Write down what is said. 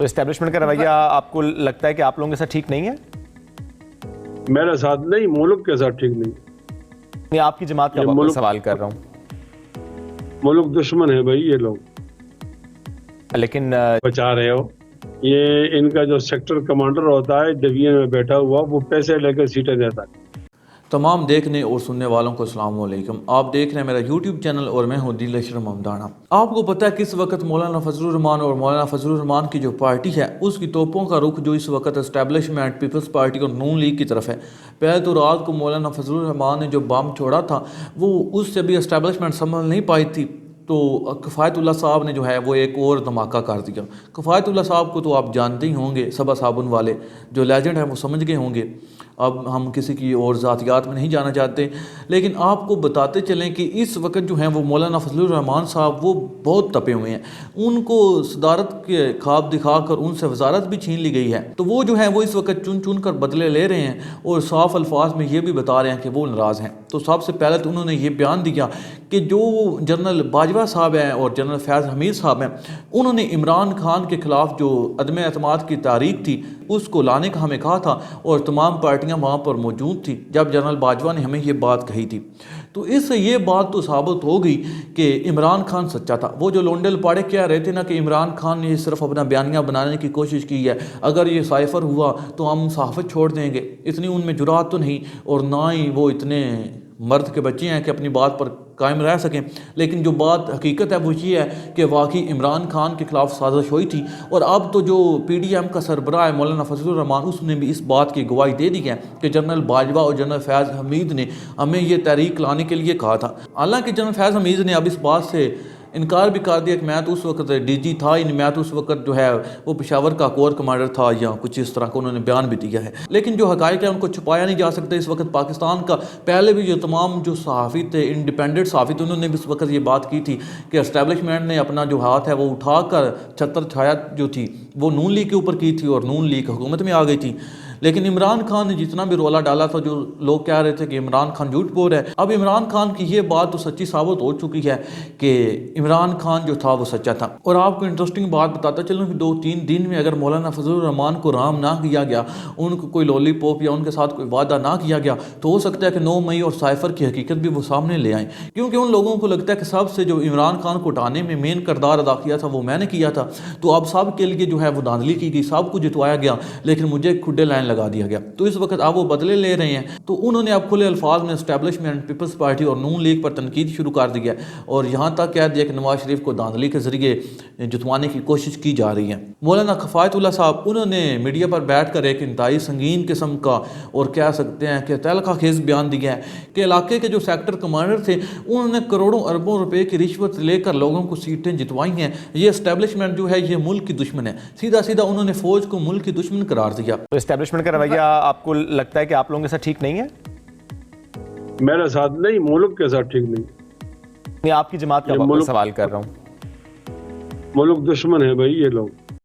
तो एस्टेब्लिशमेंट का रवैया आपको लगता है कि आप लोगों के साथ ठीक नहीं है? मेरे साथ नहीं, मुल्क के साथ ठीक नहीं। मैं आपकी जमात का सवाल कर रहा हूँ। मुल्क दुश्मन है भाई, ये लोग लेकिन बचा रहे हो। ये इनका जो सेक्टर कमांडर होता है डिवीजन में बैठा हुआ, वो पैसे लेकर सीटें देता है। तमाम देखने और सुनने वालों को अस्सलाम वालेकुम। आप देख रहे हैं मेरा यूट्यूब चैनल और मैं हूं दिल अशरफ ममदाना। आपको पता है किस वक्त मौलाना फजलुर रहमान और मौलाना फजलुर रहमान की जो पार्टी है उसकी तोपों का रुख जो इस वक्त एस्टेब्लिशमेंट पीपल्स पार्टी और नून लीग की तरफ है। पहले तो रात को मौलाना फजलुर रहमान ने जो बम छोड़ा था वो उससे भी एस्टेब्लिशमेंट संभल नहीं पाई थी, तो किफ़ायतुल्लाह साहब ने जो है वो एक और धमाका कर दिया। किफ़ायतुल्लाह साहब को तो आप जानते ही होंगे, सबा साबुन वाले जो लेजेंड हैं वो समझ गए होंगे। अब हम किसी की और ज़ातियात में नहीं जाना चाहते, लेकिन आपको बताते चलें कि इस वक्त जो हैं वो मौलाना फजलुर रहमान साहब वो बहुत तपे हुए हैं। उनको सदारत के ख्वाब दिखाकर उनसे वजारत भी छीन ली गई है, तो वो जो है वो इस वक्त चुन चुन कर बदले ले रहे हैं और साफ अल्फाज में ये भी बता रहे हैं कि वो नाराज़ हैं। तो सबसे पहले तो उन्होंने ये बयान दिया कि जो जनरल बाजवा साहब हैं और जनरल फैज़ हमीद साहब हैं, उन्होंने इमरान खान के ख़िलाफ़ जो अदम एतमाद की तारीख थी उसको लाने का हमें कहा था और तमाम पार्टियां वहाँ पर मौजूद थी जब जनरल बाजवा ने हमें ये बात कही थी। तो इससे ये बात तो साबित हो गई कि इमरान खान सच्चा था। वो जो लोंडे लपाड़े कह रहे थे ना कि इमरान खान ने सिर्फ अपना बयानिया बनाने की कोशिश की है, अगर ये साइफर हुआ तो हम सहाफ़त छोड़ देंगे, इतनी उनमें जुरात तो नहीं और ना ही वो इतने मर्द के बच्चे हैं कि अपनी बात पर कायम रह सकें। लेकिन जो बात हकीकत है वो ये है कि वाकई इमरान खान के खिलाफ साजिश हुई थी और अब तो जो PDM का सरबराह है मौलाना फजलुर रहमान, उसने भी इस बात की गवाही दे दी है कि जनरल बाजवा और जनरल फैज़ हमीद ने हमें ये तहरीक लाने के लिए कहा था। हालांकि जनरल फैज़ हमीद ने अब इस बात से इनकार भी कर दिया कि मैं तो उस वक्त DG था ही नहीं, मैं तो उस वक्त जो है वो पेशावर का कोर कमांडर था या कुछ इस तरह का उन्होंने बयान भी दिया है। लेकिन जो हकायक है उनको छुपाया नहीं जा सकता। इस वक्त पाकिस्तान का पहले भी जो तमाम जो सहाफ़ी थे, इंडिपेंडेंट सहाफ़ी थे, उन्होंने भी इस वक्त ये बात की थी कि एस्टेब्लिशमेंट ने अपना जो हाथ है वो उठाकर छत्र छाया जो थी वो नून लीग के ऊपर की थी और नून लीग हुकूमत में आ गई थी। लेकिन इमरान खान ने जितना भी रोला डाला था, जो लोग कह रहे थे कि इमरान खान झूठ बोल रहा है, अब इमरान खान की ये बात तो सच्ची साबित हो चुकी है कि इमरान खान जो था वो सच्चा था। और आपको इंटरेस्टिंग बात बताता चलूँ कि 2-3 दिन में अगर मौलाना फजलुर रहमान को राम ना किया गया, उनको कोई लॉलीपॉप या उनके साथ कोई वादा ना किया गया, तो हो सकता है कि 9 मई और साइफर की हकीकत भी वो सामने ले आए। क्योंकि उन लोगों को लगता है कि सबसे जो इमरान खान को उठाने में मेन किरदार अदा किया था वो मैंने किया था, तो अब सब के लिए जो है वो धांधली की गई, सब को जितवाया गया, लेकिन मुझे खुडे लाइन लगा दिया गया। तो इस वक्त अब वो बदले ले रहे हैं। तो उन्होंने अब खुले अल्फाज में एस्टेब्लिशमेंट पीपल्स पार्टी और नून लीग पर तनकीद शुरू कर दी है और यहाँ तक कह दिया कि नवाज शरीफ को धांधली के जरिए जुतवाने की कोशिश की जा रही है। मौलाना किफ़ायतुल्लाह साहब उन्होंने मीडिया पर बैठ कर एक इंतहाई संगीन किस्म का और कह सकते हैं कि तहलका खेज बयान दिया है कि इलाके के जो सेक्टर कमांडर थे उन्होंने करोड़ों अरबों रुपए की रिश्वत लेकर लोगों को सीटें जितवाई हैं। ये एस्टेब्लिशमेंट जो है ये मुल्क की दुश्मन है, सीधा सीधा उन्होंने फौज को मुल्क की दुश्मन करार दिया। तो एस्टेब्लिशमेंट का रवैया आपको लगता है कि आप लोगों के साथ ठीक नहीं है? मेरे साथ नहीं, मुल्क के साथ ठीक नहीं। मैं आपकी जमात का सवाल कर रहा हूँ। मुल्क दुश्मन है भाई, ये लोग